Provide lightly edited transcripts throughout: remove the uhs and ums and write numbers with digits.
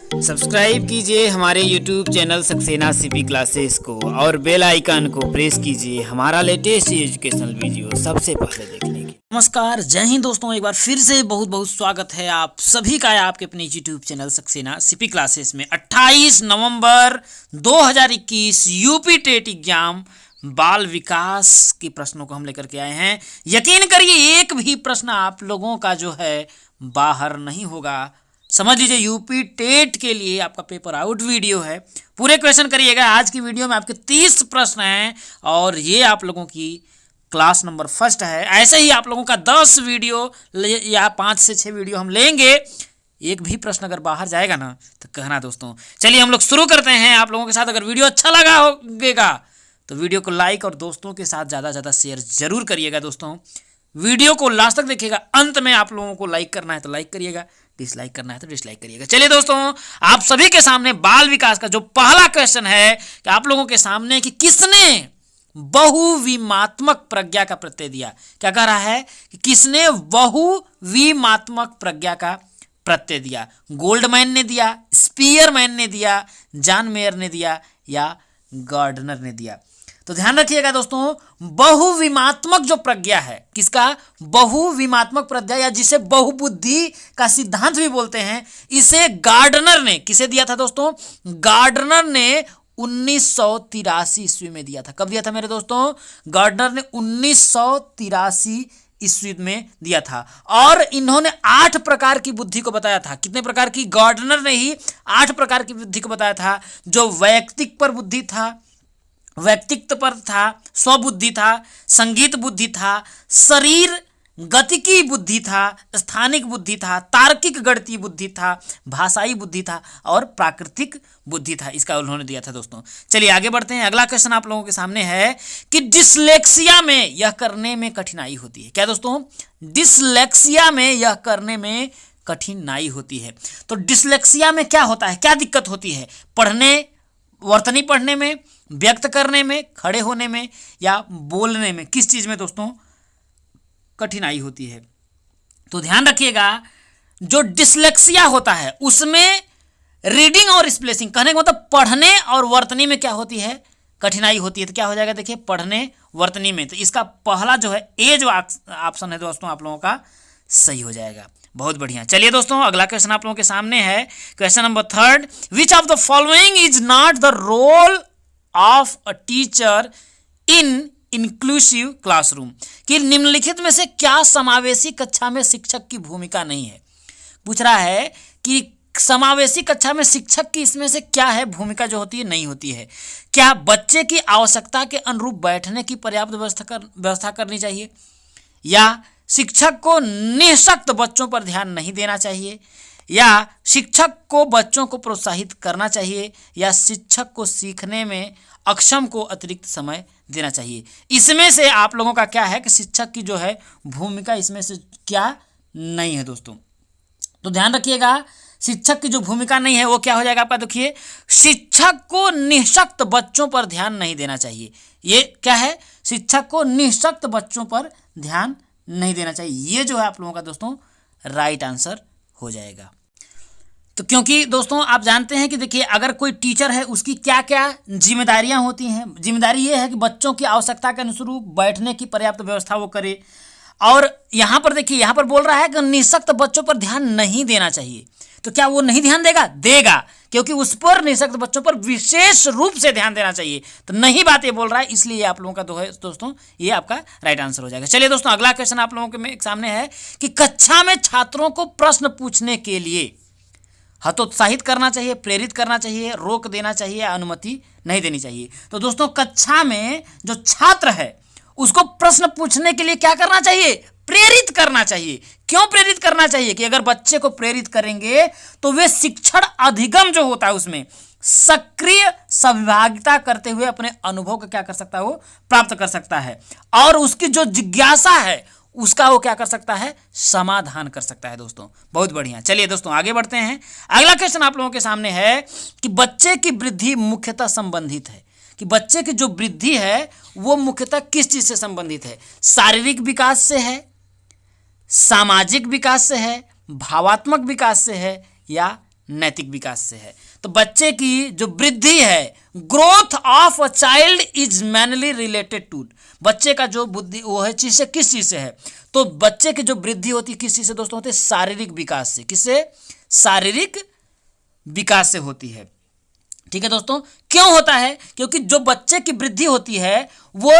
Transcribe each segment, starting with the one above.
Subscribe कीजिए हमारे YouTube channel Saxena CP classes को और बेल आइकन को प्रेस कीजिए हमारा लेटेस्ट एजुकेशनल वीडियो सबसे पहले देखने के। नमस्कार, जय हिंद दोस्तों, एक बार फिर से बहुत बहुत स्वागत है आप सभी का आपके अपने YouTube channel Saxena CP classes में। 28 नवंबर 2021 यूपी टेट एग्जाम बाल विकास के प्रश्नों को हम लेकर के आए हैं। यकीन करिए एक भी प्रश्न आप लोगों का जो है बाहर नहीं होगा। समझ लीजिए यूपी टेट के लिए आपका पेपर आउट वीडियो है। पूरे क्वेश्चन करिएगा। आज की वीडियो में आपके 30 प्रश्न हैं और ये आप लोगों की क्लास नंबर फर्स्ट है। ऐसे ही आप लोगों का 10 वीडियो या 5 से 6 वीडियो हम लेंगे। एक भी प्रश्न अगर बाहर जाएगा ना तो कहना दोस्तों। चलिए हम लोग शुरू करते हैं आप लोगों के साथ। अगर वीडियो अच्छा लगा होगा तो वीडियो को लाइक और दोस्तों के साथ ज़्यादा से ज़्यादा शेयर जरूर करिएगा। दोस्तों वीडियो को लास्ट तक देखिएगा। अंत में आप लोगों को लाइक करना है तो लाइक करिएगा, डिसलाइक करना है तो डिसलाइक करिएगा। चलिए दोस्तों, आप सभी के सामने बाल विकास का जो पहला क्वेश्चन है कि आप लोगों के सामने कि किसने बहुविमात्मक प्रज्ञा का प्रत्यय दिया। क्या कह रहा है कि किसने बहुविमात्मक प्रज्ञा का प्रत्यय दिया। गोल्डमैन ने दिया, स्पीयरमैन ने दिया, जॉन मेयर ने दिया या गार्डनर ने दिया। तो ध्यान रखिएगा दोस्तों, बहुविमात्मक जो प्रज्ञा है, किसका बहुविमात्मक प्रज्ञा या जिसे बहुबुद्धि का सिद्धांत भी बोलते हैं, इसे गार्डनर ने किसे दिया था दोस्तों? गार्डनर ने 1983 ईस्वी में दिया था। कब दिया था मेरे दोस्तों? गार्डनर ने 1983 ईस्वी में दिया था। और इन्होंने 8 प्रकार की बुद्धि को बताया था। कितने प्रकार की? गार्डनर ने ही 8 प्रकार की बुद्धि को बताया था। जो वैयक्तिक पर बुद्धि था, व्यक्तित्व पर था, स्वबुद्धि था, संगीत बुद्धि था, शरीर गतिकी बुद्धि था, स्थानिक बुद्धि था, तार्किक गणितीय बुद्धि था, भाषाई बुद्धि था और प्राकृतिक बुद्धि था। इसका उन्होंने दिया था दोस्तों। चलिए आगे बढ़ते हैं। अगला क्वेश्चन आप लोगों के सामने है कि डिसलेक्सिया में यह करने में कठिनाई होती है। क्या दोस्तों? डिसलेक्सिया में यह करने में कठिनाई होती है। तो डिसलेक्सिया में क्या होता है, क्या दिक्कत होती है? पढ़ने, वर्तनी पढ़ने में, व्यक्त करने में, खड़े होने में या बोलने में, किस चीज में दोस्तों कठिनाई होती है? तो ध्यान रखिएगा, जो डिसलेक्सिया होता है उसमें रीडिंग और स्पेलिंग, कहने का मतलब पढ़ने और वर्तनी में क्या होती है? कठिनाई होती है। तो क्या हो जाएगा? देखिए, पढ़ने वर्तनी में। तो इसका पहला जो है ए जो ऑप्शन है दोस्तों आप लोगों का सही हो जाएगा। बहुत बढ़िया। चलिए दोस्तों, अगला क्वेश्चन आप लोगों के सामने है। Question number 3, which of the following is not the role of a teacher in inclusive classroom? कि निम्नलिखित में से क्या समावेशी कक्षा में शिक्षक की भूमिका नहीं है? पूछ रहा है कि समावेशी कक्षा में शिक्षक की इसमें से क्या है भूमिका जो होती है, नहीं होती है। क्या बच्चे की आवश्यकता के अनुरूप बैठने की पर्याप्त व्यवस्था करनी चाहिए, या शिक्षक को निःशक्त बच्चों पर ध्यान नहीं देना चाहिए, या शिक्षक को बच्चों को प्रोत्साहित करना चाहिए, या शिक्षक को सीखने में अक्षम को अतिरिक्त समय देना चाहिए? इसमें से आप लोगों का क्या है कि शिक्षक की जो है भूमिका इसमें से क्या नहीं है दोस्तों। तो ध्यान रखिएगा, शिक्षक की जो भूमिका नहीं है वो क्या हो जाएगा आपका? देखिए, शिक्षक को निःशक्त बच्चों पर ध्यान नहीं देना चाहिए। ये क्या है? शिक्षक को निःशक्त बच्चों पर ध्यान नहीं देना चाहिए। ये जो है आप लोगों का दोस्तों राइट आंसर हो जाएगा। तो क्योंकि दोस्तों आप जानते हैं कि देखिए, अगर कोई टीचर है उसकी क्या क्या जिम्मेदारियां होती हैं। जिम्मेदारी ये है कि बच्चों की आवश्यकता के अनुरूप बैठने की पर्याप्त व्यवस्था वो करे। और यहाँ पर देखिए, यहाँ पर बोल रहा है कि निःशक्त बच्चों पर ध्यान नहीं देना चाहिए। तो क्या वो नहीं ध्यान देगा? देगा, क्योंकि उस पर निःशक्त बच्चों पर विशेष रूप से ध्यान देना चाहिए। तो नहीं बात ये बोल रहा है, इसलिए आप लोगों का दोस्तों ये आपका राइट आंसर हो जाएगा। चलिए दोस्तों, अगला क्वेश्चन आप लोगों के सामने है कि कक्षा में छात्रों को प्रश्न पूछने के लिए हतोत्साहित करना चाहिए, प्रेरित करना चाहिए, रोक देना चाहिए या अनुमति नहीं देनी चाहिए? तो दोस्तों, कक्षा में जो छात्र है उसको प्रश्न पूछने के लिए क्या करना चाहिए? प्रेरित करना चाहिए। क्यों प्रेरित करना चाहिए? कि अगर बच्चे को प्रेरित करेंगे तो वे शिक्षण अधिगम जो होता है उसमें सक्रिय सहभागिता करते हुए अपने अनुभव को क्या कर सकता है? वो प्राप्त कर सकता है। और उसकी जो जिज्ञासा है उसका वो क्या कर सकता है? समाधान कर सकता है दोस्तों। बहुत बढ़िया। चलिए दोस्तों आगे बढ़ते हैं। अगला क्वेश्चन आप लोगों के सामने है कि बच्चे की वृद्धि मुख्यतः संबंधित है, कि बच्चे की जो वृद्धि है वो मुख्यतः किस चीज से संबंधित है? शारीरिक विकास से है, सामाजिक विकास से है, भावात्मक विकास से है या नैतिक विकास से है। तो बच्चे की जो वृद्धि है, growth of a child is mainly related to, बच्चे का जो बुद्धि वो है चीज से, किस चीज से है, तो बच्चे की जो वृद्धि होती है किस चीज से दोस्तों होती है, शारीरिक विकास से। किससे? शारीरिक विकास से होती है। ठीक है दोस्तों, क्यों होता है? क्योंकि जो बच्चे की वृद्धि होती है वो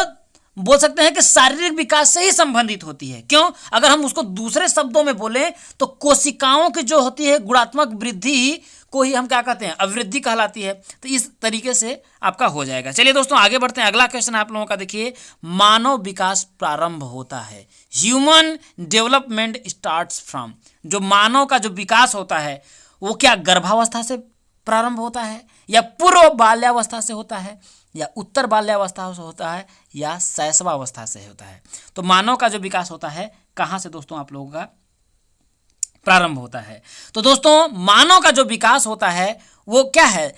बोल सकते हैं कि शारीरिक विकास से ही संबंधित होती है। क्यों? अगर हम उसको दूसरे शब्दों में बोले तो कोशिकाओं की जो होती है गुणात्मक वृद्धि को ही हम क्या कहते हैं, अभिवृद्धि कहलाती है। तो इस तरीके से आपका हो जाएगा। चलिए दोस्तों आगे बढ़ते हैं। अगला क्वेश्चन आप लोगों का देखिए, मानव विकास प्रारंभ होता है, ह्यूमन डेवलपमेंट स्टार्ट्स फ्रॉम, जो मानव का जो विकास होता है वो क्या गर्भावस्था से प्रारंभ होता है, या पूर्व बाल्यावस्था से होता है, या उत्तर बाल्यावस्था से होता है, या शैशवावस्था से होता है? तो मानव का जो विकास होता है कहाँ से दोस्तों आप लोगों का प्रारंभ होता है? तो दोस्तों मानव का जो विकास होता है वो क्या है,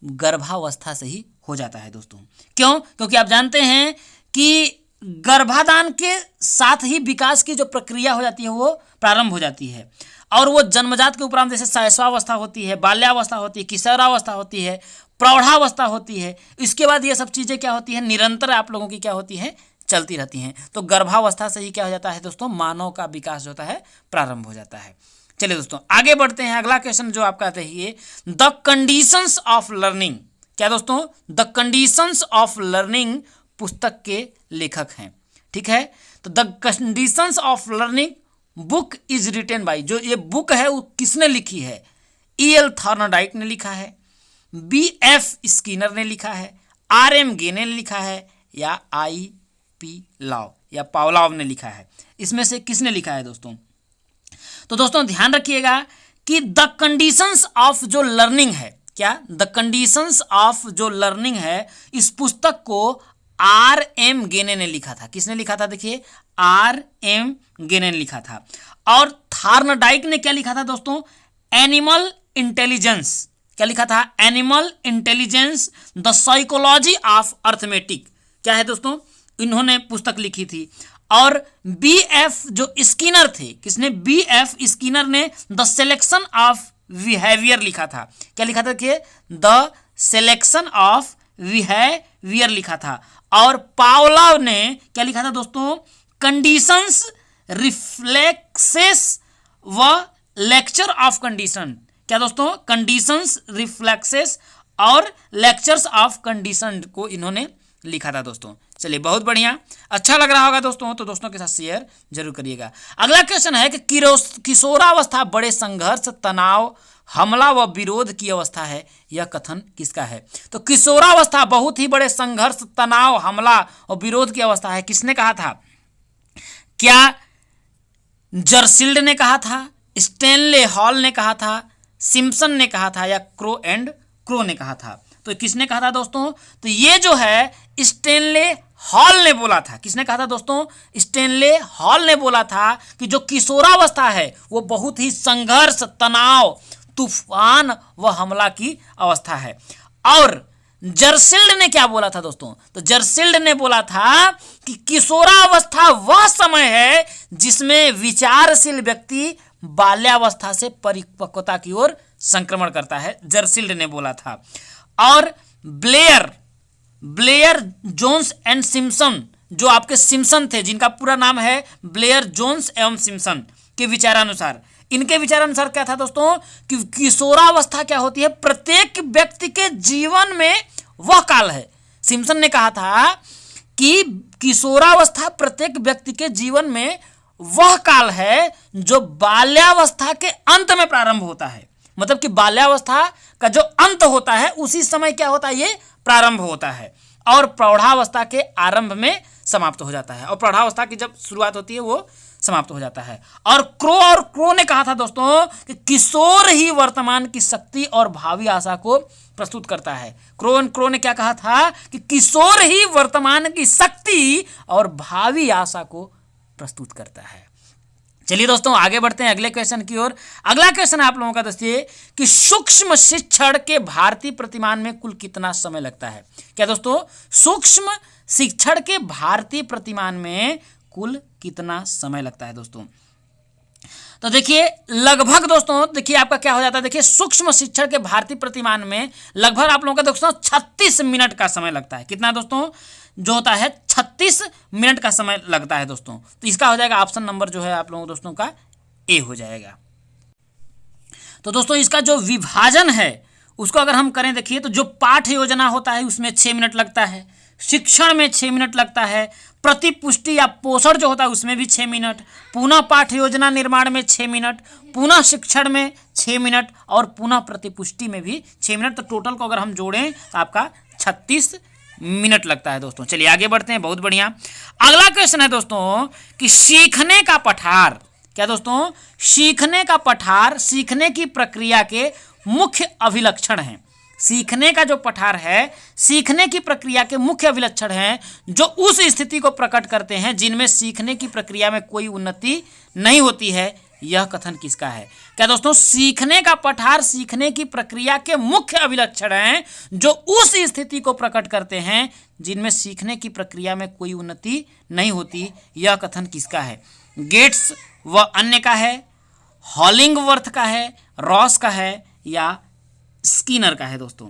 गर्भावस्था से ही हो जाता है दोस्तों। क्यों? क्योंकि आप जानते हैं कि गर्भाधान के साथ ही विकास की जो प्रक्रिया हो जाती है वो प्रारंभ हो जाती है, और वो जन्मजात के उपरांत जैसे शैशवावस्था होती है, बाल्यावस्था होती है, किशोरावस्था होती है, प्रौढ़ावस्था होती है, इसके बाद ये सब चीज़ें क्या होती है, निरंतर आप लोगों की क्या होती है, चलती रहती हैं। तो गर्भावस्था से ही क्या हो जाता है दोस्तों, मानव का विकास जो होता है प्रारंभ हो जाता है। चलिए दोस्तों आगे बढ़ते हैं। अगला क्वेश्चन जो आपका है, द कंडीशंस ऑफ लर्निंग, क्या दोस्तों, द कंडीशंस ऑफ लर्निंग पुस्तक के लेखक हैं। ठीक है, तो the conditions of learning book is written by, जो ये बुक है वो किसने लिखी है, E.L. थॉर्नडाइक ने लिखा है, B.F. स्किनर ने लिखा है, R.M. गेने ने लिखा है, या I.P. लाव या पावलाव ने लिखा है? इसमें से किसने लिखा है दोस्तों? तो दोस्तों ध्यान रखिएगा कि द कंडीशंस ऑफ जो लर्निंग है, क्या द कंडीशंस ऑफ जो लर्निंग है, इस पुस्तक को R.M. गेने ने लिखा था। किसने लिखा था? देखिए R.M. गेने ने लिखा था। और थॉर्नडाइक ने क्या लिखा था दोस्तों, एनिमल इंटेलिजेंस, क्या लिखा था, animal intelligence the psychology of arithmetic, क्या है दोस्तों, इन्होंने पुस्तक लिखी थी। और B.F. जो स्किनर थे, किसने, B.F. स्किनर ने द सिलेक्शन ऑफ बिहेवियर लिखा था। क्या लिखा था? देखिए द सिलेक्शन ऑफ बिहेवियर लिखा था। और पावलाव ने क्या लिखा था दोस्तों, कंडीशंस रिफ्लेक्सेस व लेक्चर ऑफ कंडीशन, क्या दोस्तों, कंडीशंस रिफ्लेक्सेस और लेक्चर्स ऑफ कंडीशन को इन्होंने लिखा था दोस्तों। चलिए बहुत बढ़िया, अच्छा लग रहा होगा दोस्तों, तो दोस्तों के साथ शेयर जरूर करिएगा। अगला क्वेश्चन है कि किशोरावस्था बड़े संघर्ष, तनाव, हमला व विरोध की अवस्था है, यह कथन किसका है? तो किशोरावस्था बहुत ही बड़े संघर्ष, तनाव, हमला और विरोध की अवस्था है, किसने कहा था? क्या जर्सिल्ड ने कहा था, स्टेनले हॉल ने कहा था, सिम्पसन ने कहा था, या क्रो एंड क्रो ने कहा था? तो किसने कहा था दोस्तों? तो ये जो है स्टेनले हॉल ने बोला था। किसने कहा था दोस्तों? स्टेनले हॉल ने बोला था कि जो किशोरावस्था है वो बहुत ही संघर्ष, तनाव, तूफान व हमला की अवस्था है। और जर्सिल्ड ने क्या बोला था दोस्तों? तो जर्सिल्ड ने बोला था कि किशोरावस्था वह समय है जिसमें विचारशील व्यक्ति बाल्यावस्था से परिपक्वता की ओर संक्रमण करता है, जर्सिल्ड ने बोला था। और ब्लेयर जोन्स एंड सिम्पसन, जो आपके सिम्पसन थे, जिनका पूरा नाम है ब्लेयर जोन्स एवं सिम्पसन, के विचारानुसार, इनके विचारानुसार क्या था दोस्तों कि किशोरावस्था क्या होती है, प्रत्येक व्यक्ति के जीवन में वह काल है। सिम्पसन ने कहा था कि किशोरावस्था प्रत्येक व्यक्ति के जीवन में वह काल है जो बाल्यावस्था के अंत में प्रारंभ होता है। मतलब कि बाल्यावस्था का जो अंत होता है उसी समय क्या होता है, ये प्रारंभ होता है, और प्रौढ़ावस्था के आरंभ में समाप्त हो जाता है, और प्रौढ़ावस्था की जब शुरुआत होती है वो समाप्त हो जाता है। और क्रो ने कहा था दोस्तों कि किशोर ही वर्तमान की शक्ति और भावी आशा को प्रस्तुत करता है। क्रो ने क्या कहा था कि किशोर ही वर्तमान की शक्ति और भावी आशा को प्रस्तुत करता है। चलिए दोस्तों आगे बढ़ते हैं अगले क्वेश्चन की ओर। अगला क्वेश्चन आप लोगों का दोस्तों कि सूक्ष्म शिक्षण के भारतीय प्रतिमान में कुल कितना समय लगता है? क्या दोस्तों? सूक्ष्म शिक्षण के भारतीय प्रतिमान में कुल कितना समय लगता है दोस्तों? तो देखिए लगभग दोस्तों, देखिए आपका क्या हो जाता है, देखिए सूक्ष्म शिक्षण के भारतीय प्रतिमान में लगभग आप लोगों का दोस्तों 36 मिनट का समय लगता है। कितना दोस्तों, जो होता है 36 मिनट का समय लगता है दोस्तों। तो इसका हो जाएगा ऑप्शन नंबर जो है आप लोगों दोस्तों का ए हो जाएगा। तो दोस्तों इसका जो विभाजन है उसको अगर हम करें, देखिए तो जो पाठ योजना होता है उसमें 6 मिनट लगता है, शिक्षण में 6 मिनट लगता है, प्रतिपुष्टि या पोषण जो होता है उसमें भी 6 मिनट, पुनः पाठ योजना निर्माण में 6 मिनट, पुनः शिक्षण में 6 मिनट और पुनः प्रतिपुष्टि में भी 6 मिनट। तो टोटल को अगर हम जोड़ें तो आपका 36 मिनट लगता है दोस्तों। चलिए आगे बढ़ते हैं, बहुत बढ़िया। अगला क्वेश्चन है दोस्तों कि सीखने का पठार, क्या दोस्तों, सीखने का पठार सीखने की प्रक्रिया के मुख्य अभिलक्षण हैं। सीखने का जो पठार है सीखने की प्रक्रिया के मुख्य अभिलक्षण हैं जो उस स्थिति को प्रकट करते हैं जिनमें सीखने की प्रक्रिया में कोई उन्नति नहीं होती है। यह कथन किसका है? क्या दोस्तों, सीखने का पठार सीखने की प्रक्रिया के मुख्य अभिलक्षण हैं जो उस स्थिति को प्रकट करते हैं जिनमें सीखने की प्रक्रिया में कोई उन्नति नहीं होती। यह कथन किसका है? गेट्स व अन्य का है, हॉलिंगवर्थ का है, रॉस का है या स्किनर का है दोस्तों।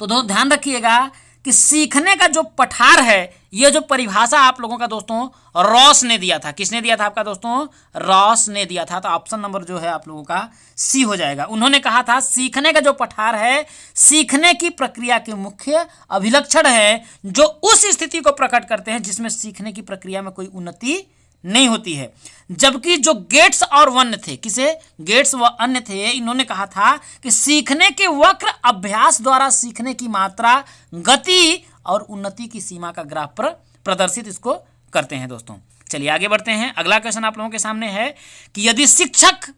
तो ध्यान रखिएगा कि सीखने का जो पठार है यह जो परिभाषा आप लोगों का दोस्तों रॉस ने दिया था। किसने दिया था आपका दोस्तों? रॉस ने दिया था। तो ऑप्शन नंबर जो है आप लोगों का सी हो जाएगा। उन्होंने कहा था सीखने का जो पठार है सीखने की प्रक्रिया के मुख्य अभिलक्षण है जो उस स्थिति को प्रकट करते हैं जिसमें सीखने की प्रक्रिया में कोई उन्नति नहीं होती है। जबकि जो गेट्स और वन्य थे, किसे? गेट्स व अन्य थे, इन्होंने कहा था कि सीखने के वक्र अभ्यास द्वारा सीखने की मात्रा, गति और उन्नति की सीमा का ग्राफ पर प्रदर्शित इसको करते हैं दोस्तों। चलिए आगे बढ़ते हैं। अगला क्वेश्चन आप लोगों के सामने है कि यदि शिक्षक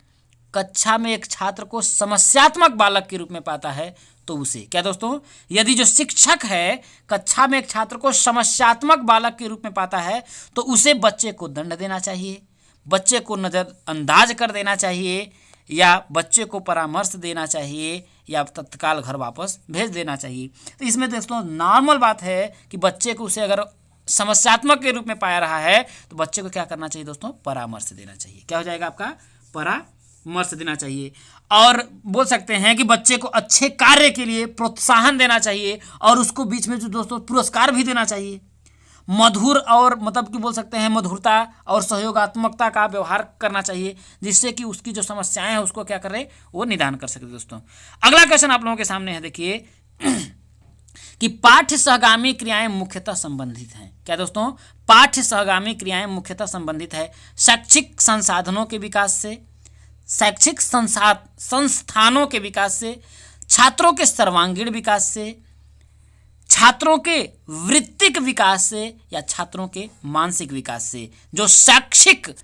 कक्षा में एक छात्र को समस्यात्मक बालक के रूप में पाता है तो उसे, क्या दोस्तों, यदि जो शिक्षक है कक्षा में एक छात्र को समस्यात्मक बालक के रूप में पाता है तो उसे बच्चे को दंड देना चाहिए, बच्चे को नजरअंदाज कर देना चाहिए या बच्चे को परामर्श देना चाहिए या तत्काल घर वापस भेज देना चाहिए। तो इसमें दोस्तों नॉर्मल बात है कि बच्चे को उसे अगर समस्यात्मक के रूप में पाया रहा है तो बच्चे को क्या करना चाहिए दोस्तों? परामर्श देना चाहिए। क्या हो जाएगा आपका? परामर्श देना चाहिए। और बोल सकते हैं कि बच्चे को अच्छे कार्य के लिए प्रोत्साहन देना चाहिए और उसको बीच में जो दोस्तों पुरस्कार भी देना चाहिए। मधुर और मतलब कि बोल सकते हैं मधुरता और सहयोगात्मकता का व्यवहार करना चाहिए जिससे कि उसकी जो समस्याएं हैं उसको क्या करे, वो निदान कर सके दोस्तों। अगला क्वेश्चन आप लोगों के सामने है, देखिए कि पाठ्य सहगामी क्रियाएं मुख्यतः संबंधित हैं। क्या दोस्तों? पाठ्य सहगामी क्रियाएं मुख्यतः संबंधित है शैक्षिक संसाधनों के विकास से, शैक्षिक संस्थानों के विकास से, छात्रों के सर्वांगीण विकास से, छात्रों के वृत्तिक विकास से या छात्रों के मानसिक विकास से। जो शैक्षिक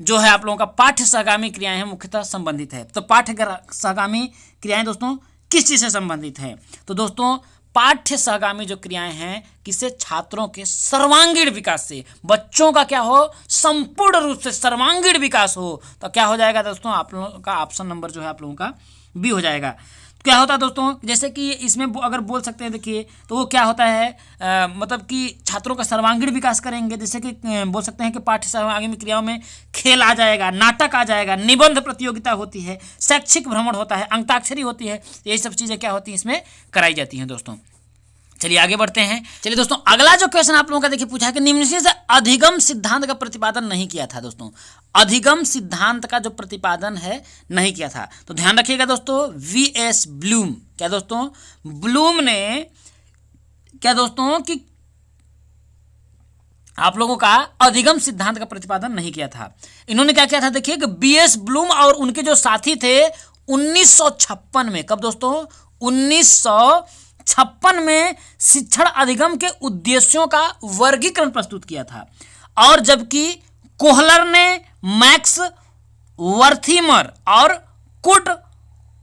जो है आप लोगों का पाठ्य सहगामी क्रियाएं हैं मुख्यतः संबंधित है। तो पाठ्य सहगामी क्रियाएं दोस्तों किस चीज से संबंधित है? तो दोस्तों पाठ्य सहगामी जो क्रियाएं हैं किससे? छात्रों के सर्वांगीण विकास से। बच्चों का क्या हो? संपूर्ण रूप से सर्वांगीण विकास हो। तो क्या हो जाएगा दोस्तों? आप लोगों का ऑप्शन नंबर जो है आप लोगों का बी हो जाएगा। क्या होता है दोस्तों? जैसे कि इसमें अगर बोल सकते हैं, देखिए तो वो क्या होता है मतलब कि छात्रों का सर्वांगीण विकास करेंगे। जैसे कि बोल सकते हैं कि पाठ्य सहगामी क्रियाओं में खेल आ जाएगा, नाटक आ जाएगा, निबंध प्रतियोगिता होती है, शैक्षिक भ्रमण होता है, अंताक्षरी होती है। यही सब चीज़ें क्या होती हैं इसमें कराई जाती हैं दोस्तों। चलिए आगे बढ़ते हैं। चलिए दोस्तों अगला जो क्वेश्चन आप लोगों का देखिए पूछा है कि निम्न से अधिगम सिद्धांत का प्रतिपादन नहीं किया था दोस्तों। अधिगम सिद्धांत का जो प्रतिपादन है नहीं किया था। तो ध्यान रखिएगा दोस्तों, वी.एस. ब्लूम, क्या दोस्तों? ब्लूम ने क्या दोस्तों कि आप लोगों का अधिगम सिद्धांत का प्रतिपादन नहीं किया था। इन्होंने क्या किया था? देखिए कि बी.एस. ब्लूम और उनके जो साथी थे 1956 में, कब दोस्तों? 1956 में शिक्षण अधिगम के उद्देश्यों का वर्गीकरण प्रस्तुत किया था। और जबकि कोहलर ने मैक्स वर्थिमर और कुट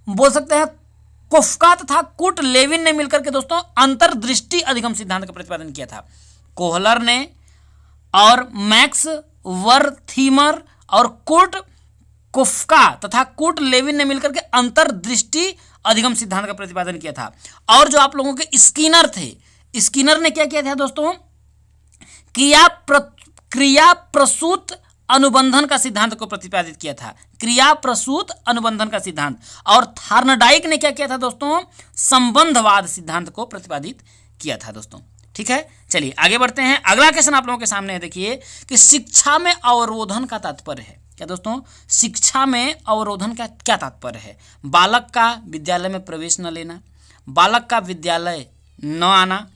बोल सकते हैं कोफ्का तथा कुट लेविन ने मिलकर के दोस्तों अंतर्दृष्टि अधिगम सिद्धांत का प्रतिपादन किया था। कोहलर ने और मैक्स वर्थिमर और कुट कोफ्का तथा कुट लेविन ने मिलकर के अंतर्दृष्टि अधिगम सिद्धांत का प्रतिपादन किया था। और जो आप लोगों के स्किनर थे, स्किनर ने क्या किया था दोस्तों? क्रिया प्रसूत अनुबंधन का सिद्धांत को प्रतिपादित किया था, क्रिया प्रसूत अनुबंधन का सिद्धांत। और थार्नडाइक ने क्या किया था दोस्तों, संबंधवाद सिद्धांत को प्रतिपादित किया था दोस्तों। ठीक है, चलिए आगे बढ़ते हैं। अगला क्वेश्चन आप लोगों के सामने है, देखिए कि शिक्षा में अवरोधन का तात्पर्य है क्या दोस्तों, शिक्षा में अवरोधन का क्या तात्पर्य है। बालक का विद्यालय में प्रवेश न लेना, बालक का विद्यालय न आना,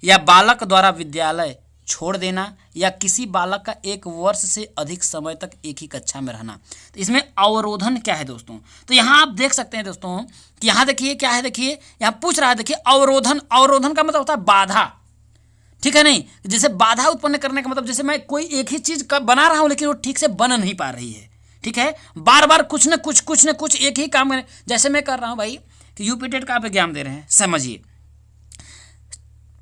या बालक द्वारा विद्यालय छोड़ देना, या किसी बालक का 1 वर्ष से अधिक समय तक एक ही कक्षा में रहना। तो इसमें अवरोधन क्या है दोस्तों, तो यहाँ आप देख सकते हैं दोस्तों कि यहाँ देखिए क्या है, देखिए यहाँ पूछ रहा है, देखिए अवरोधन, अवरोधन का मतलब होता है बाधा। ठीक है, नहीं जैसे बाधा उत्पन्न करने का मतलब, जैसे मैं कोई एक ही चीज का बना रहा हूं लेकिन वो ठीक से बन नहीं पा रही है। ठीक है, बार बार कुछ न कुछ एक ही काम, जैसे मैं कर रहा हूं भाई कि यूपीटेट का आप एग्जाम दे रहे हैं, समझिए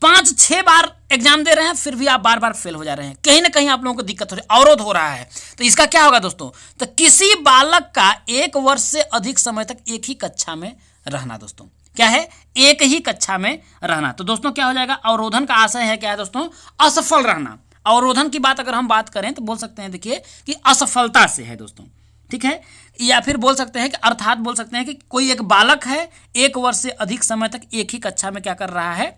5-6 बार एग्जाम दे रहे हैं, फिर भी आप बार बार फेल हो जा रहे हैं, कहीं ना कहीं आप लोगों को दिक्कत हो रही है, अवरोध हो रहा है। तो इसका क्या होगा दोस्तों, तो किसी बालक का 1 वर्ष से अधिक समय तक एक ही कक्षा में रहना दोस्तों, क्या है, एक ही कक्षा में रहना। तो दोस्तों क्या हो जाएगा, अवरोधन का आशय है क्या है दोस्तों, असफल रहना। अवरोधन की बात अगर हम बात करें तो बोल सकते हैं देखिए कि असफलता से है दोस्तों। ठीक है, या फिर बोल सकते हैं कि अर्थात बोल सकते हैं कि कोई एक बालक है 1 वर्ष से अधिक समय तक एक ही कक्षा में क्या कर रहा है,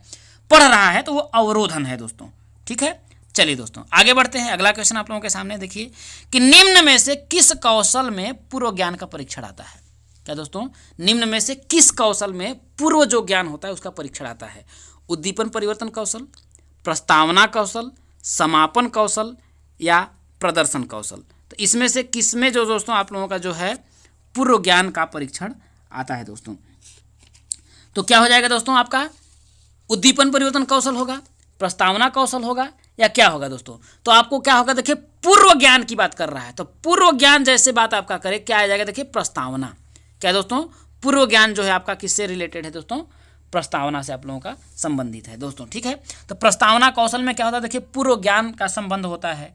पढ़ रहा है, तो वो अवरोधन है दोस्तों। ठीक है, चलिए दोस्तों आगे बढ़ते हैं। अगला क्वेश्चन आप लोगों के सामने देखिए कि निम्न में से किस कौशल में पूर्व ज्ञान का परीक्षण आता है। क्या दोस्तों, निम्न में से किस कौशल में पूर्व जो ज्ञान होता है उसका परीक्षण आता है। उद्दीपन परिवर्तन कौशल, प्रस्तावना कौशल, समापन कौशल, या प्रदर्शन कौशल। तो इसमें से किस में जो दोस्तों आप लोगों का जो है पूर्व ज्ञान का परीक्षण आता है दोस्तों, तो क्या हो जाएगा दोस्तों, आपका उद्दीपन परिवर्तन कौशल होगा, प्रस्तावना कौशल होगा, या क्या होगा दोस्तों। तो आपको क्या होगा, देखिए पूर्व ज्ञान की बात कर रहा है, तो पूर्व ज्ञान जैसे बात आपका करे क्या आ जाएगा, देखिए प्रस्तावना। क्या दोस्तों, पूर्व ज्ञान जो है आपका किससे रिलेटेड है दोस्तों, प्रस्तावना से आप लोगों का संबंधित है दोस्तों। ठीक है, तो प्रस्तावना कौशल में क्या होता है, देखिए पूर्व ज्ञान का संबंध होता है।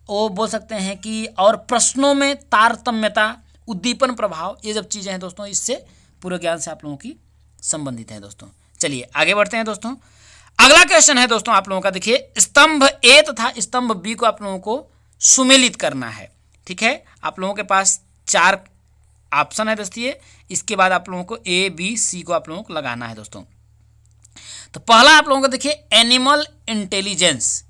वो बोल सकते हैं कि और प्रश्नों में तारतम्यता, उद्दीपन प्रभाव, ये जब चीज़ें हैं दोस्तों इससे पूर्व ज्ञान से आप लोगों की संबंधित है दोस्तों। चलिए आगे बढ़ते हैं दोस्तों। अगला क्वेश्चन है दोस्तों आप लोगों का, देखिए स्तंभ ए तथा स्तंभ बी को आप लोगों को सुमेलित करना है। ठीक है, आप लोगों के पास 4 ऑप्शन है दोस्तों, इसके बाद आप लोगों को ए बी सी को आप लोगों को लगाना है दोस्तों। तो पहला आप लोगों को देखिए एनिमल इंटेलिजेंस,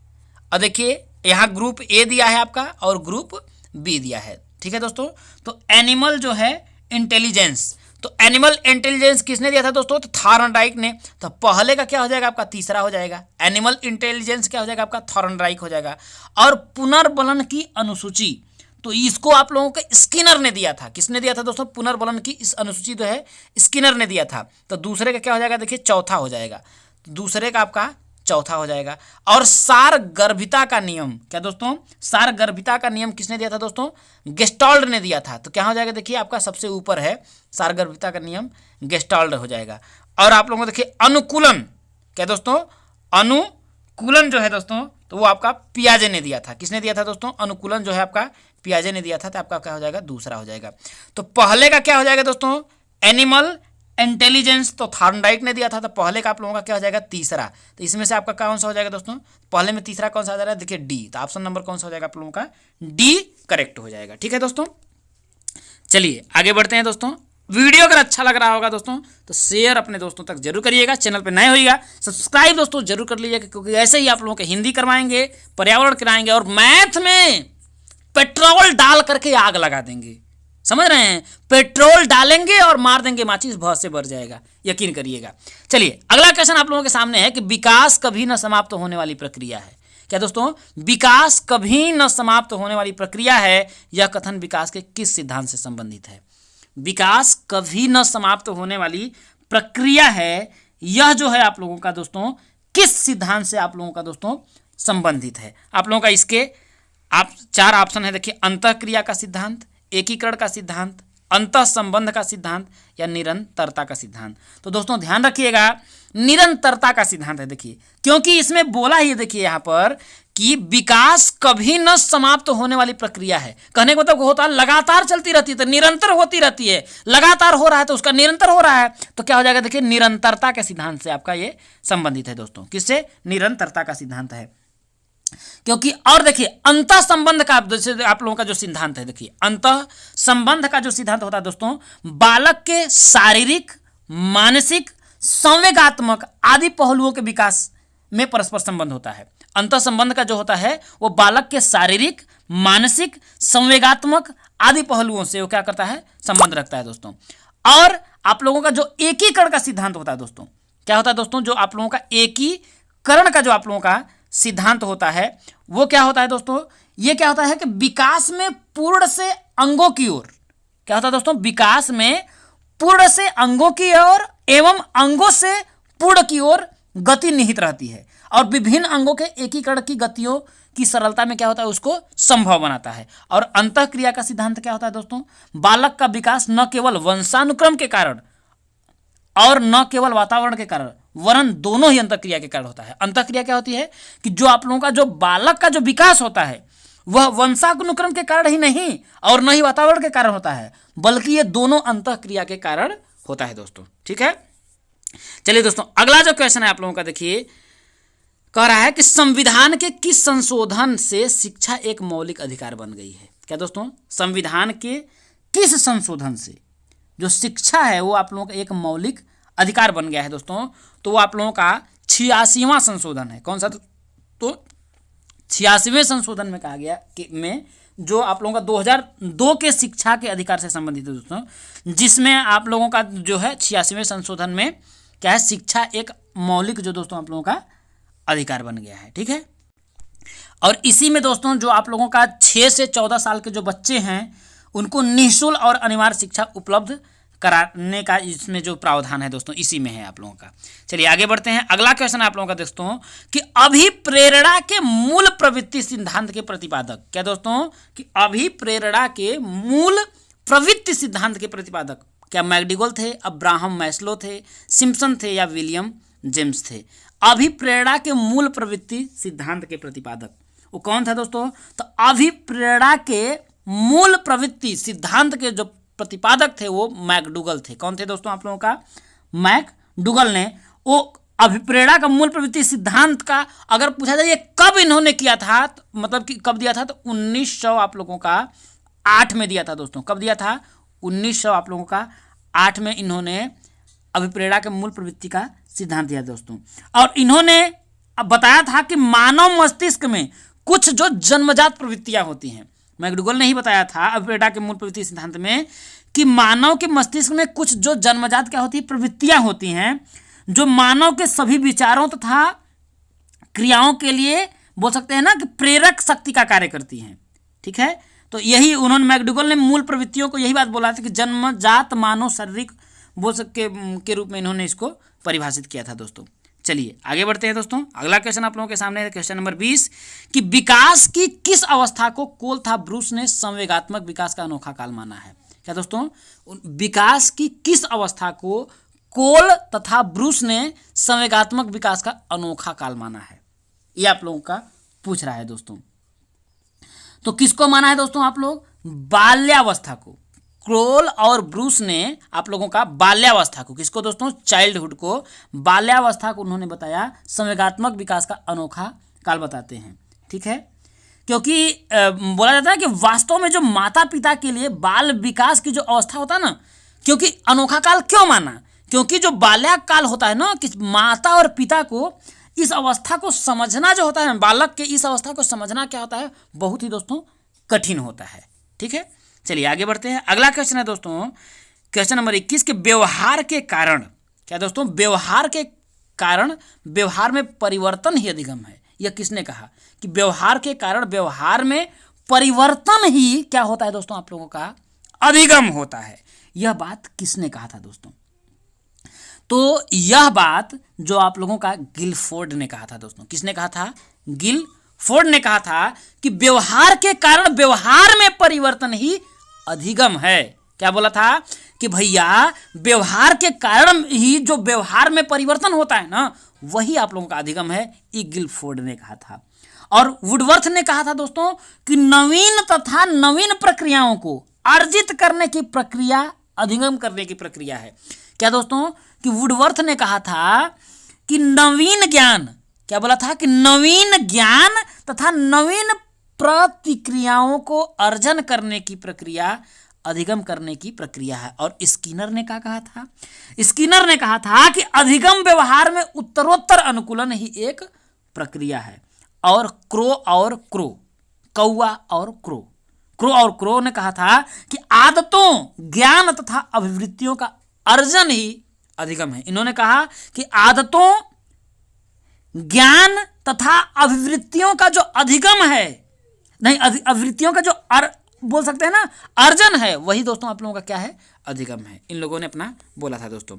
और देखिए यहाँ ग्रुप ए दिया है आपका और ग्रुप बी दिया है। ठीक है दोस्तों, तो एनिमल जो है इंटेलिजेंस, तो एनिमल इंटेलिजेंस किसने दिया था दोस्तों, तो थॉर्नडाइक ने। तो पहले का क्या हो जाएगा आपका, तीसरा हो जाएगा। एनिमल इंटेलिजेंस क्या हो जाएगा आपका, थॉर्नडाइक हो जाएगा। और पुनर्बलन की अनुसूची, तो इसको आप लोगों को स्किनर ने दिया था। किसने दिया था दोस्तों, पुनर्बलन की इस अनुसूची जो है स्किनर ने दिया था। तो दूसरे का क्या हो जाएगा, देखिए चौथा हो जाएगा, तो दूसरे का आपका चौथा हो जाएगा। और सारगर्भिता का नियम, क्या दोस्तों, सारगर्भिता का नियम किसने दिया था दोस्तों, गेस्टाल्ट ने दिया था। तो क्या हो जाएगा, देखिए आपका सबसे ऊपर है सारगर्भिता का नियम, गेस्टाल्ट हो जाएगा। और आप लोगों को देखिए अनुकूलन, क्या दोस्तों, अनुकूलन जो है दोस्तों, तो वो आपका पियाजे ने दिया था। किसने दिया था दोस्तों, अनुकूलन जो है आपका पियाजे ने दिया था। तो आपका क्या हो जाएगा, दूसरा हो जाएगा। तो पहले का क्या हो जाएगा दोस्तों, एनिमल इंटेलिजेंस, तो थॉर्नडाइक ने दिया था। तो पहले का आप लोगों का क्या हो जाएगा, तीसरा। तो इसमें से आपका कौन सा हो जाएगा दोस्तों, पहले में तीसरा कौन सा आ जा रहा है, देखिए डी। तो ऑप्शन नंबर कौन सा हो जाएगा आप लोगों का, डी करेक्ट हो जाएगा। ठीक है दोस्तों, चलिए आगे बढ़ते हैं दोस्तों। वीडियो अगर अच्छा लग रहा होगा दोस्तों तो शेयर अपने दोस्तों तक जरूर करिएगा। चैनल पे नए होइएगा सब्सक्राइब दोस्तों जरूर कर लीजिएगा, क्योंकि ऐसे ही आप लोगों के हिंदी करवाएंगे, पर्यावरण कराएंगे और मैथ में पेट्रोल डाल करके आग लगा देंगे। समझ रहे हैं, पेट्रोल डालेंगे और मार देंगे, माचिस बहुत से बढ़ जाएगा, यकीन करिएगा। चलिए अगला क्वेश्चन आप लोगों के सामने है कि विकास कभी न समाप्त होने वाली प्रक्रिया है। क्या दोस्तों, विकास कभी न समाप्त होने वाली प्रक्रिया है, यह कथन विकास के किस सिद्धांत से संबंधित है। विकास कभी न समाप्त होने वाली प्रक्रिया है, यह जो है आप लोगों का दोस्तों किस सिद्धांत से आप लोगों का दोस्तों संबंधित है। आप लोगों का इसके आप 4 ऑप्शन है, देखिए अंतःक्रिया का सिद्धांत, एकीकरण का सिद्धांत, अंतः संबंध का सिद्धांत, या निरंतरता का सिद्धांत। तो दोस्तों ध्यान रखिएगा, निरंतरता का सिद्धांत है। देखिए क्योंकि इसमें बोला ही देखिए यहाँ पर कि विकास कभी न समाप्त होने वाली प्रक्रिया है। कहने का मतलब होता है लगातार चलती रहती है, तो निरंतर होती रहती है। लगातार हो रहा है तो उसका निरंतर हो रहा है, तो क्या हो जाएगा, देखिए निरंतरता के सिद्धांत से आपका ये संबंधित है दोस्तों। किससे, निरंतरता का सिद्धांत है। क्योंकि और देखिए अंतः संबंध का जैसे आप लोगों का जो सिद्धांत है, देखिए अंतः संबंध का जो सिद्धांत होता है दोस्तों, बालक के शारीरिक, मानसिक, संवेगात्मक आदि पहलुओं के विकास में परस्पर संबंध होता है। अंतः संबंध का जो होता है वो बालक के शारीरिक, मानसिक, संवेगात्मक आदि पहलुओं से वो क्या करता है, संबंध रखता है दोस्तों। और आप लोगों का जो एकीकरण का सिद्धांत होता है दोस्तों, क्या होता है दोस्तों, जो आप लोगों का एकीकरण का जो आप लोगों का सिद्धांत होता है वो क्या होता है दोस्तों, ये क्या होता है कि विकास में पूर्ण से अंगों की ओर, क्या होता है दोस्तों, विकास में पूर्ण से अंगों की ओर एवं अंगों से पूर्ण की ओर गति निहित रहती है और विभिन्न अंगों के एकीकरण की गतियों की सरलता में क्या होता है, उसको संभव बनाता है। और अंतःक्रिया का सिद्धांत क्या होता है दोस्तों, बालक का विकास न केवल वंशानुक्रम के कारण और न केवल वातावरण के कारण वरन दोनों ही अंतःक्रिया के कारण होता है। अंतःक्रिया क्या होती है कि जो आप लोगों का जो बालक का जो विकास होता है वह वंशानुक्रम के कारण ही नहीं और न ही वातावरण के कारण होता है, बल्कि ये दोनों अंतःक्रिया के कारण होता है दोस्तों। ठीक है, चलिए दोस्तों अगला जो क्वेश्चन है आप लोगों का, देखिए कह रहा है कि संविधान के किस संशोधन से शिक्षा एक मौलिक अधिकार बन गई है। क्या दोस्तों, संविधान के किस संशोधन से जो शिक्षा है वो आप लोगों का एक मौलिक अधिकार बन गया है दोस्तों, तो वो आप लोगों का 86वां संशोधन है। कौन सा, तो 86वें संशोधन में कहा गया कि में जो आप लोगों का 2002 के शिक्षा के अधिकार से संबंधित है दोस्तों, जिसमें आप लोगों का जो है 86वें संशोधन में क्या है, शिक्षा एक मौलिक जो दोस्तों आप लोगों का अधिकार बन गया है। ठीक है, और इसी में दोस्तों जो आप लोगों का 6 से 14 साल के जो बच्चे हैं उनको निःशुल्क और अनिवार्य शिक्षा उपलब्ध कराने का इसमें जो प्रावधान है दोस्तों, इसी में है आप लोगों का। चलिए आगे बढ़ते हैं, अगला क्वेश्चन आप लोगों का दोस्तों कि अभिप्रेरणा के मूल प्रवृत्ति सिद्धांत के प्रतिपादक, क्या दोस्तों, कि अभिप्रेरणा के मूल प्रवृत्ति सिद्धांत के प्रतिपादक क्या मैकडोगल थे, अब्राहम मैस्लो थे, सिम्पसन थे या विलियम जेम्स थे। अभिप्रेरणा के मूल प्रवृत्ति सिद्धांत के प्रतिपादक वो कौन था दोस्तों, तो अभिप्रेरणा के मूल प्रवृत्ति सिद्धांत के जो प्रतिपादक थे वो मैकडोगल थे। कौन थे दोस्तों, आप लोगों का मैकडोगल ने वो अभिप्रेरणा का मूल प्रवृत्ति सिद्धांत का अगर पूछा जाए कब इन्होंने किया था, तो मतलब कि कब दिया था, तो 1900 आप लोगों का 8 में दिया था दोस्तों। कब दिया था, 1900 आप लोगों का 8 में इन्होंने अभिप्रेरणा के मूल प्रवृत्ति का सिद्धांत दिया दोस्तों। और इन्होंने बताया था कि मानव मस्तिष्क में कुछ जो जन्मजात प्रवृत्तियां होती हैं, मैकडोगल ने ही बताया था अभिप्रेरणा के मूल प्रवृत्ति सिद्धांत में कि मानव के मस्तिष्क में कुछ जो जन्मजात क्या होती है, प्रवृत्तियां होती हैं जो मानव के सभी विचारों तथा क्रियाओं के लिए बोल सकते हैं ना कि प्रेरक शक्ति का कार्य करती हैं। ठीक है, तो यही उन्होंने मैकडोगल ने मूल प्रवृत्तियों को यही बात बोला था कि जन्मजात मानव शारीरिक बोल सके के रूप में इन्होंने इसको परिभाषित किया था दोस्तों। चलिए आगे बढ़ते हैं दोस्तों, अगला क्वेश्चन आप लोगों के सामने है, क्वेश्चन नंबर 20 कि विकास की किस अवस्था को कोल तथा ब्रूस ने संवेगात्मक विकास का अनोखा काल माना है। क्या दोस्तों, विकास की किस अवस्था को कोल तथा ब्रूस ने संवेगात्मक विकास का अनोखा काल माना है, ये आप लोगों का पूछ रहा है दोस्तों। तो किसको माना है दोस्तों, आप लोग बाल्यावस्था को, क्रोल और ब्रूस ने आप लोगों का बाल्यावस्था को, किसको दोस्तों, चाइल्डहुड को, बाल्यावस्था को उन्होंने बताया संवेगात्मक विकास का अनोखा काल बताते हैं। ठीक है, क्योंकि बोला जाता है कि वास्तव में जो माता पिता के लिए बाल विकास की जो अवस्था होता है ना, क्योंकि अनोखा काल क्यों माना, क्योंकि जो बाल्यकाल काल होता है ना कि माता और पिता को इस अवस्था को समझना जो होता है, बालक के इस अवस्था को समझना क्या होता है, बहुत ही दोस्तों कठिन होता है। ठीक है, चलिए आगे बढ़ते हैं, अगला क्वेश्चन है दोस्तों क्वेश्चन नंबर 21 के व्यवहार के कारण, क्या दोस्तों, व्यवहार के कारण व्यवहार में परिवर्तन ही अधिगम है। यह किसने कहा कि व्यवहार के कारण व्यवहार में परिवर्तन ही क्या होता है दोस्तों, आप लोगों का अधिगम होता है। यह बात किसने कहा था दोस्तों, तो यह बात जो आप लोगों का गिलफोर्ड ने कहा था दोस्तों। किसने कहा था, गिलफोर्ड ने कहा था कि व्यवहार के कारण व्यवहार में परिवर्तन ही अधिगम है। क्या बोला था कि भैया व्यवहार के कारण ही जो व्यवहार में परिवर्तन होता है ना, वही आप लोगों का अधिगम है, ये गिलफोर्ड ने कहा था। और वुडवर्थ ने कहा था दोस्तों कि नवीन तथा नवीन प्रक्रियाओं को अर्जित करने की प्रक्रिया अधिगम करने की प्रक्रिया है। क्या दोस्तों, कि वुडवर्थ ने कहा था कि नवीन ज्ञान क्या बोला था कि नवीन ज्ञान तथा नवीन प्रतिक्रियाओं को अर्जन करने की प्रक्रिया अधिगम करने की प्रक्रिया है। और स्किनर ने क्या कहा था? स्किनर ने कहा था कि अधिगम व्यवहार में उत्तरोत्तर अनुकूलन ही एक प्रक्रिया है। और क्रो, कौआ और क्रो ने कहा था कि आदतों, ज्ञान तथा अभिवृत्तियों का अर्जन ही अधिगम है। इन्होंने कहा कि आदतों, ज्ञान तथा अभिवृत्तियों का जो अधिगम है, नहीं अभिवृत्तियों का जो बोल सकते हैं ना अर्जन है, वही दोस्तों आप लोगों का क्या है? अधिगम है। इन लोगों ने अपना बोला था दोस्तों।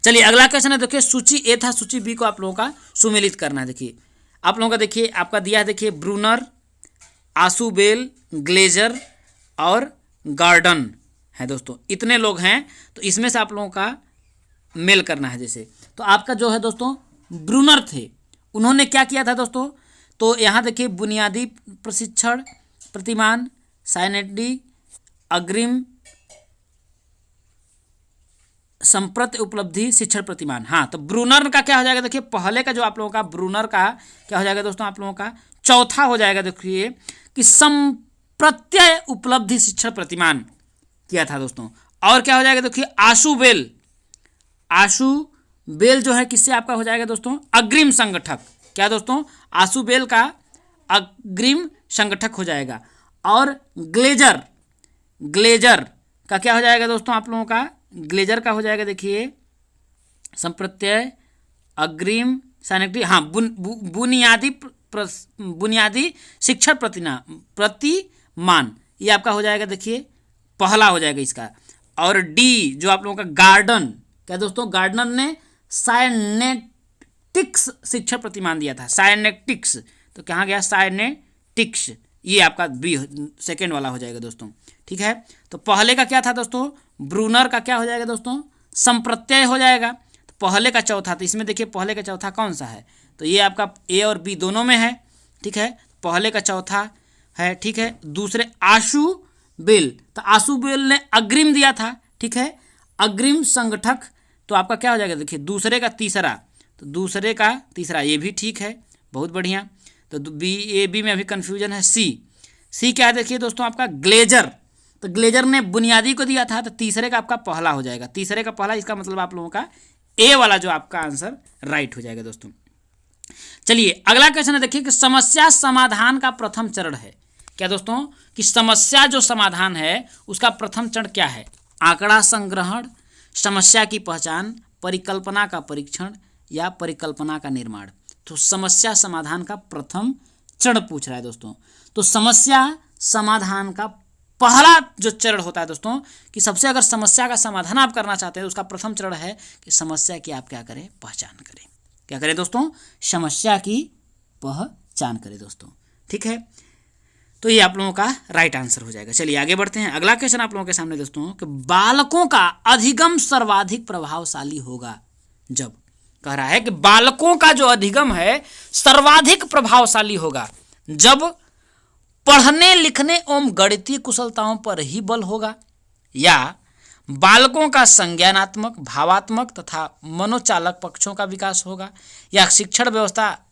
चलिए अगला क्वेश्चन है, देखिए सूची ए था, सूची बी को आप लोगों का सुमेलित करना है। देखिए आप लोगों का, देखिए आपका दिया है, देखिए ब्रूनर, आशुबेल, ग्लेजर और गार्डन है दोस्तों। इतने लोग हैं, तो इसमें से आप लोगों का मेल करना है। जैसे तो आपका जो है दोस्तों ब्रूनर थे, उन्होंने क्या किया था दोस्तों? तो यहाँ देखिए बुनियादी प्रशिक्षण प्रतिमान, साइनेडी, अग्रिम संप्रति उपलब्धि शिक्षण प्रतिमान। हाँ, तो ब्रूनर का क्या हो जाएगा? देखिए पहले का जो आप लोगों का ब्रूनर का क्या हो जाएगा दोस्तों? आप लोगों का चौथा हो जाएगा। देखिए कि संप्रत्यय उपलब्धि शिक्षण प्रतिमान किया था दोस्तों। और क्या हो जाएगा? देखिए आशुबेल जो है किससे आपका हो जाएगा दोस्तों? अग्रिम संगठक। क्या दोस्तों? आशुबेल का अग्रिम संगठक हो जाएगा। और ग्लेजर का क्या हो जाएगा दोस्तों? आप लोगों का ग्लेजर का हो जाएगा, देखिए संप्रत्यय अग्रिम साइनेडी, हाँ बुनियादी शिक्षण प्रतिमान, ये आपका हो जाएगा, देखिए पहला हो जाएगा इसका। और डी जो आप लोगों का गार्डन, क्या दोस्तों? गार्डनर ने साइनेटिक्स शिक्षण प्रतिमान दिया था, साइनेटिक्स। तो कहाँ गया? साइनेटिक्स, ये आपका बी सेकेंड वाला हो जाएगा दोस्तों। ठीक है, तो पहले का क्या था दोस्तों? ब्रूनर का क्या हो जाएगा दोस्तों? संप्रत्यय हो जाएगा। तो पहले का चौथा, तो इसमें देखिए पहले का चौथा कौन सा है? तो ये आपका ए और बी दोनों में है। ठीक है, पहले का चौथा है। ठीक है, दूसरे आशुबेल, तो आशुबेल ने अग्रिम दिया था। ठीक है, अग्रिम संगठक, तो आपका क्या हो जाएगा? देखिए दूसरे का तीसरा, तो दूसरे का तीसरा, ये भी ठीक है, बहुत बढ़िया। तो बी ए बी में अभी कन्फ्यूजन है। सी क्या है? देखिए दोस्तों आपका ग्लेजर, तो ग्लेजर ने बुनियादी को दिया था, तो तीसरे का आपका पहला हो जाएगा, तीसरे का पहला, इसका मतलब आप लोगों का ए वाला जो आपका आंसर राइट हो जाएगा दोस्तों। चलिए अगला क्वेश्चन है, देखिए कि समस्या समाधान का प्रथम चरण है। क्या दोस्तों? कि समस्या जो समाधान है उसका प्रथम चरण क्या है? आंकड़ा संग्रहण, समस्या की पहचान, परिकल्पना का परीक्षण या परिकल्पना का निर्माण। तो समस्या समाधान का प्रथम चरण पूछ रहा है दोस्तों। तो समस्या समाधान का पहला जो चरण होता है दोस्तों, कि सबसे अगर समस्या का समाधान आप करना चाहते हैं तो उसका प्रथम चरण है कि समस्या की आप क्या करें? पहचान करें। क्या करें दोस्तों? समस्या की पहचान करें दोस्तों। ठीक है, तो ये आप लोगों का राइट आंसर हो जाएगा। चलिए आगे बढ़ते हैं। अगला क्वेश्चन आप लोगों के सामने दोस्तों, कि बालकों का अधिगम सर्वाधिक प्रभावशाली होगा जब, कह रहा है कि बालकों का जो अधिगम है सर्वाधिक प्रभावशाली होगा जब पढ़ने लिखने एवं गणितीय कुशलताओं पर ही बल होगा, या बालकों का संज्ञानात्मक, भावात्मक तथा मनोचालक पक्षों का विकास होगा, या शिक्षण व्यवस्था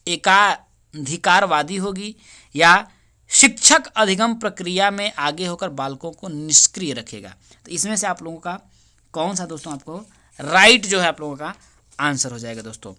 एकाधिकारवादी होगी, या शिक्षक अधिगम प्रक्रिया में आगे होकर बालकों को निष्क्रिय रखेगा। तो इसमें से आप लोगों का कौन सा दोस्तों आपको राइट जो है आप लोगों का आंसर हो जाएगा दोस्तों?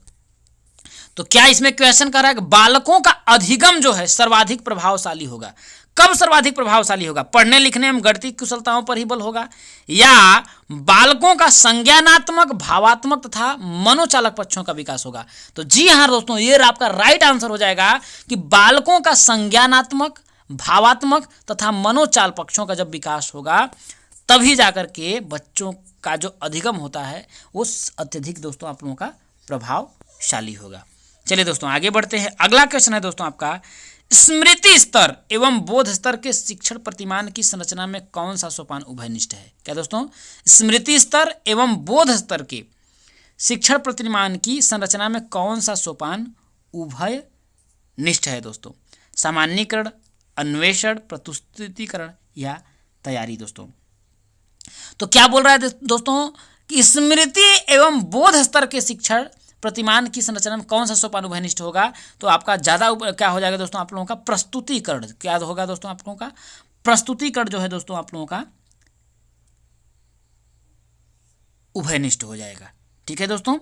तो क्या इसमें क्वेश्चन कर रहा है कि बालकों का अधिगम जो है सर्वाधिक प्रभावशाली होगा। कब सर्वाधिक प्रभावशाली होगा? पढ़ने लिखने में गणितीय कुशलताओं पर ही बल होगा, या बालकों का संज्ञानात्मक, भावात्मक तथा मनोचालक पक्षों का विकास होगा। तो जी हाँ दोस्तों, ये आपका राइट आंसर हो जाएगा कि बालकों का संज्ञानात्मक, भावात्मक तथा मनोचाल पक्षों का जब विकास होगा तभी जाकर के बच्चों का जो अधिगम होता है वो अत्यधिक दोस्तों आप लोगों का प्रभावशाली होगा। चलिए दोस्तों आगे बढ़ते हैं। अगला क्वेश्चन है दोस्तों आपका, स्मृति स्तर एवं बोध स्तर के शिक्षण प्रतिमान की संरचना में कौन सा सोपान उभयनिष्ठ है? क्या दोस्तों? स्मृति स्तर एवं बोध स्तर के शिक्षण प्रतिमान की संरचना में कौन सा सोपान उभयनिष्ठ है दोस्तों? सामान्यीकरण, अन्वेषण, प्रस्तुतिकरण या तैयारी दोस्तों। तो क्या बोल रहा है दोस्तों कि स्मृति एवं बोध स्तर के शिक्षण प्रतिमान की संरचना में कौन सा सोपान उभयनिष्ठ होगा, तो आपका ज़्यादा क्या हो जाएगा दोस्तों आप लोगों का प्रस्तुतिकरण। क्या होगा दोस्तों आप लोगों का प्रस्तुतिकरण जो है दोस्तों आप लोगों का उभयनिष्ठ हो जाएगा। ठीक है दोस्तों,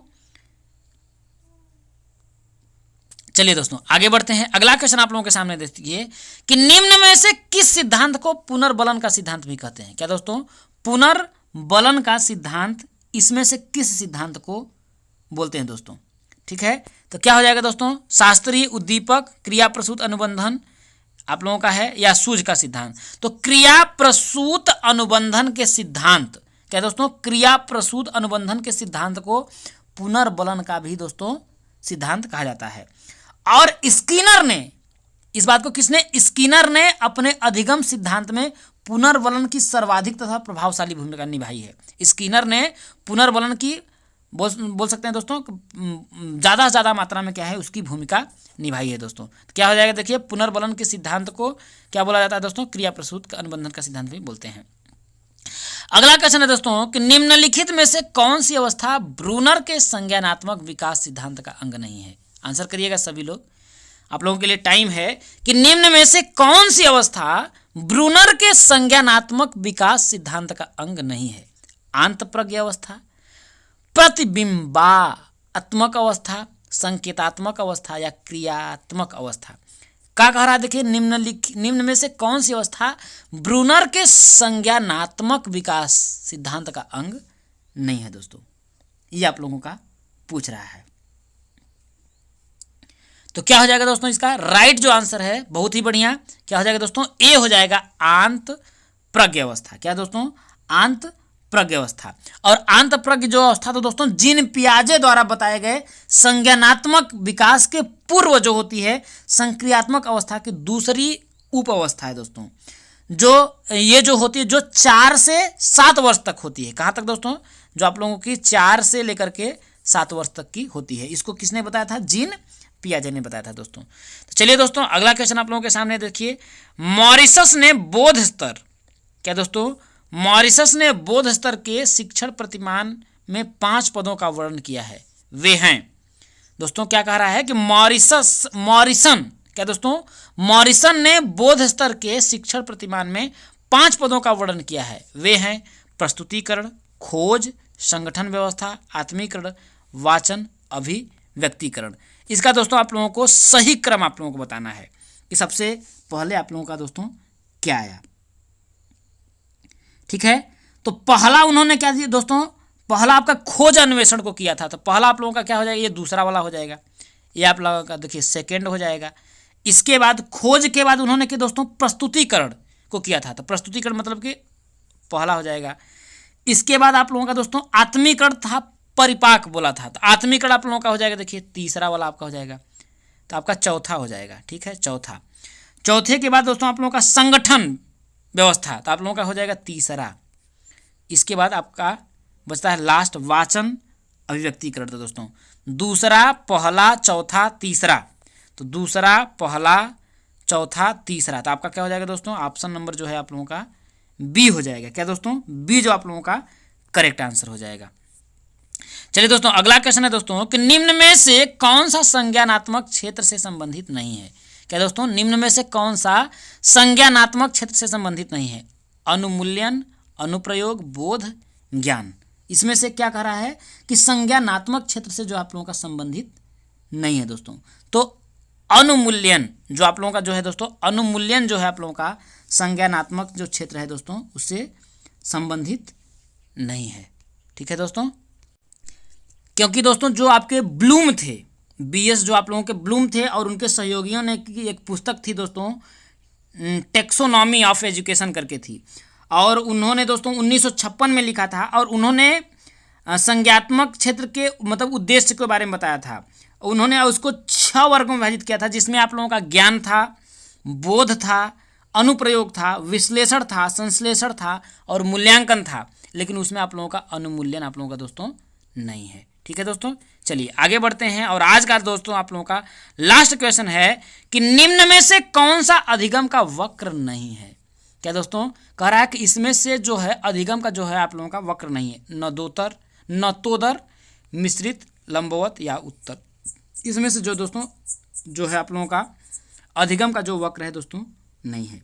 चलिए दोस्तों आगे बढ़ते हैं। अगला क्वेश्चन आप लोगों के सामने देखिए कि निम्न में से किस सिद्धांत को पुनर्बलन का सिद्धांत भी कहते हैं। क्या दोस्तों, पुनर्बलन का सिद्धांत इसमें से किस सिद्धांत को बोलते हैं दोस्तों। ठीक है, तो क्या हो जाएगा दोस्तों, शास्त्रीय उद्दीपक, क्रिया प्रसूत अनुबंधन आप लोगों का है, या सूझ का सिद्धांत। तो क्रिया प्रसूत अनुबंधन के सिद्धांत, क्या दोस्तों, क्रिया प्रसूत अनुबंधन के सिद्धांत को पुनर्बलन का भी दोस्तों सिद्धांत कहा जाता है। और स्किनर ने इस बात को, किसने, स्किनर ने अपने अधिगम सिद्धांत में पुनर्बलन की सर्वाधिक तथा प्रभावशाली भूमिका निभाई है। स्किनर ने पुनर्बलन की बोल सकते हैं दोस्तों ज़्यादा से ज़्यादा मात्रा में क्या है उसकी भूमिका निभाई है दोस्तों। तो क्या हो जाएगा, देखिए पुनर्बलन के सिद्धांत को क्या बोला जाता है दोस्तों, क्रिया प्रसूत अनुबंधन का सिद्धांत भी बोलते हैं। अगला क्वेश्चन है दोस्तों कि निम्नलिखित में से कौन सी अवस्था ब्रूनर के संज्ञानात्मक विकास सिद्धांत का अंग नहीं है। आंसर करिएगा सभी लोग, आप लोगों के लिए टाइम है कि निम्न में से कौन सी अवस्था ब्रूनर के संज्ञानात्मक विकास सिद्धांत का अंग नहीं है। आंतप्रज्ञ अवस्था, प्रतिबिंबात्मक अवस्था, संकेतात्मक अवस्था या क्रियात्मक अवस्था। क्या कह रहा है, देखिए निम्न में से कौन सी अवस्था ब्रूनर के संज्ञानात्मक विकास सिद्धांत का अंग नहीं है दोस्तों, ये आप लोगों का पूछ रहा है। तो क्या हो जाएगा दोस्तों इसका राइट जो आंसर है, बहुत ही बढ़िया, क्या हो जाएगा दोस्तों, ए हो जाएगा आंत प्रज्ञ अवस्था। क्या दोस्तों, आंत प्रज्ञ अवस्था। और आंत प्रज्ञ जो अवस्था तो दोस्तों जीन पियाजे द्वारा बताए गए संज्ञानात्मक विकास के पूर्व जो होती है संक्रियात्मक अवस्था की दूसरी उप अवस्था है दोस्तों, जो ये जो होती है जो 4 से 7 वर्ष तक होती है। कहाँ तक दोस्तों, जो आप लोगों की 4 से लेकर के 7 वर्ष तक की होती है। इसको किसने बताया था, जीन पियाजे ने बताया था दोस्तों। तो चलिए दोस्तों अगला क्वेश्चन आप लोगों के सामने देखिए, मॉरिसस ने बोध स्तर, क्या दोस्तों, मॉरिसस ने बोध स्तर के शिक्षण प्रतिमान में 5 पदों का वर्णन किया है। वे हैं दोस्तों, क्या कह रहा है कि मॉरिसन, क्या दोस्तों, मॉरिसन ने बोध स्तर के शिक्षण प्रतिमान में 5 पदों का वर्णन किया है। वे हैं प्रस्तुतिकरण, खोज, संगठन व्यवस्था, आत्मीकरण, वाचन, अभिव्यक्तिकरण। इसका दोस्तों आप लोगों को सही क्रम आप लोगों को बताना है कि सबसे पहले आप लोगों का दोस्तों क्या आया। ठीक है, तो पहला उन्होंने क्या दिया दोस्तों, पहला आपका खोज अन्वेषण को किया था, तो पहला आप लोगों का क्या हो जाएगा, ये दूसरा वाला हो जाएगा, ये आप लोगों का देखिए सेकंड हो जाएगा। इसके बाद खोज के बाद उन्होंने कि दोस्तों प्रस्तुतिकरण को किया था, तो प्रस्तुतिकरण मतलब कि पहला हो जाएगा। इसके बाद आप लोगों का दोस्तों आत्मीकरण था, परिपाक बोला था, तो आत्मीकरण आप लोगों का हो जाएगा देखिए तीसरा वाला आपका हो जाएगा, तो आपका चौथा हो जाएगा। ठीक है, चौथा। चौथे के बाद दोस्तों आप लोगों का संगठन व्यवस्था, तो आप लोगों का हो जाएगा तीसरा। इसके बाद आपका बचता है लास्ट वाचन अभिव्यक्तिकरण। तो दोस्तों दूसरा, पहला, चौथा, तीसरा, तो दूसरा, पहला, चौथा, तीसरा, तो आपका क्या हो जाएगा दोस्तों, ऑप्शन नंबर जो है आप लोगों का बी हो जाएगा। क्या दोस्तों, बी जो आप लोगों का करेक्ट आंसर हो जाएगा। चलिए दोस्तों अगला क्वेश्चन है दोस्तों कि निम्न में से कौन सा संज्ञानात्मक क्षेत्र से संबंधित नहीं है। क्या दोस्तों, निम्न में से कौन सा संज्ञानात्मक क्षेत्र से संबंधित नहीं है। अनुमूल्यन, अनुप्रयोग, बोध, ज्ञान। इसमें से क्या कह रहा है कि संज्ञानात्मक क्षेत्र से जो आप लोगों का संबंधित नहीं है दोस्तों। तो अनुमूल्यन जो आप लोगों का जो है दोस्तों, अनुमूल्यन जो है आप लोगों का संज्ञानात्मक जो क्षेत्र है दोस्तों उससे संबंधित नहीं है। ठीक है दोस्तों, क्योंकि दोस्तों जो आपके ब्लूम थे, बीएस जो आप लोगों के ब्लूम थे और उनके सहयोगियों ने की एक पुस्तक थी दोस्तों टेक्सोनॉमी ऑफ एजुकेशन करके थी, और उन्होंने दोस्तों 1956 में लिखा था, और उन्होंने संज्ञात्मक क्षेत्र के मतलब उद्देश्य के बारे में बताया था। उन्होंने उसको 6 वर्गों में विभाजित किया था, जिसमें आप लोगों का ज्ञान था, बोध था, अनुप्रयोग था, विश्लेषण था, संश्लेषण था और मूल्यांकन था। लेकिन उसमें आप लोगों का अनुमूल्यन आप लोगों का दोस्तों नहीं है। ठीक है दोस्तों, चलिए आगे बढ़ते हैं। और आज का दोस्तों आप लोगों का लास्ट क्वेश्चन है कि निम्न में से कौन सा अधिगम का वक्र नहीं है। क्या दोस्तों, कह रहा है कि इसमें से जो है अधिगम का जो है आप लोगों का वक्र नहीं है। नदोत्तर, नतोदर, मिश्रित, लंबवत या उत्तर। इसमें से जो दोस्तों जो है आप लोगों का अधिगम का जो वक्र है दोस्तों नहीं है।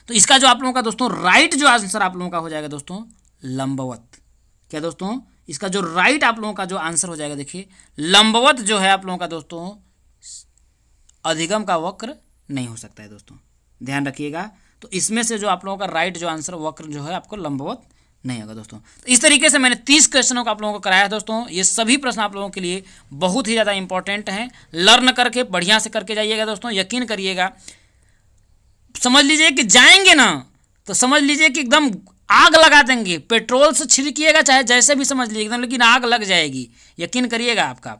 तो इसका जो आप लोगों का दोस्तों राइट जो आंसर आप लोगों का हो जाएगा दोस्तों लंबवत। क्या दोस्तों, इसका जो राइट आप लोगों का जो आंसर हो जाएगा, देखिए लंबवत जो है आप लोगों का दोस्तों अधिगम का वक्र नहीं हो सकता है दोस्तों, ध्यान रखिएगा। तो इसमें से जो आप लोगों का राइट जो आंसर वक्र जो है आपको लंबवत नहीं होगा दोस्तों। तो इस तरीके से मैंने 30 क्वेश्चनों का आप लोगों को कराया है दोस्तों। ये सभी प्रश्न आप लोगों के लिए बहुत ही ज़्यादा इंपॉर्टेंट हैं, लर्न करके बढ़िया से करके जाइएगा दोस्तों, यकीन करिएगा। समझ लीजिए कि जाएंगे ना तो समझ लीजिए कि एकदम आग लगा देंगे, पेट्रोल से छिड़किएगा चाहे जैसे भी समझ लीजिए एकदम, लेकिन आग लग जाएगी, यकीन करिएगा आपका।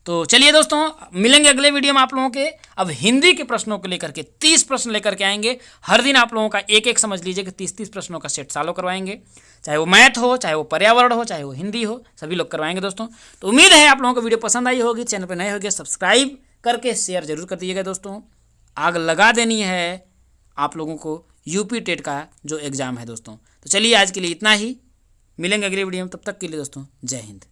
तो चलिए दोस्तों, मिलेंगे अगले वीडियो में आप लोगों के। अब हिंदी के प्रश्नों को लेकर के 30 प्रश्न लेकर के आएंगे। हर दिन आप लोगों का एक एक समझ लीजिए कि 30-30 प्रश्नों का सेट चालू करवाएंगे, चाहे वो मैथ हो, चाहे वो पर्यावरण हो, चाहे वो हिंदी हो, सभी लोग करवाएंगे दोस्तों। तो उम्मीद है आप लोगों को वीडियो पसंद आई होगी। चैनल पर नए होगी सब्सक्राइब करके शेयर जरूर कर दीजिएगा दोस्तों। आग लगा देनी है आप लोगों को यूपी टेट का जो एग्ज़ाम है दोस्तों। तो चलिए आज के लिए इतना ही, मिलेंगे अगले वीडियो में, तब तक के लिए दोस्तों जय हिंद।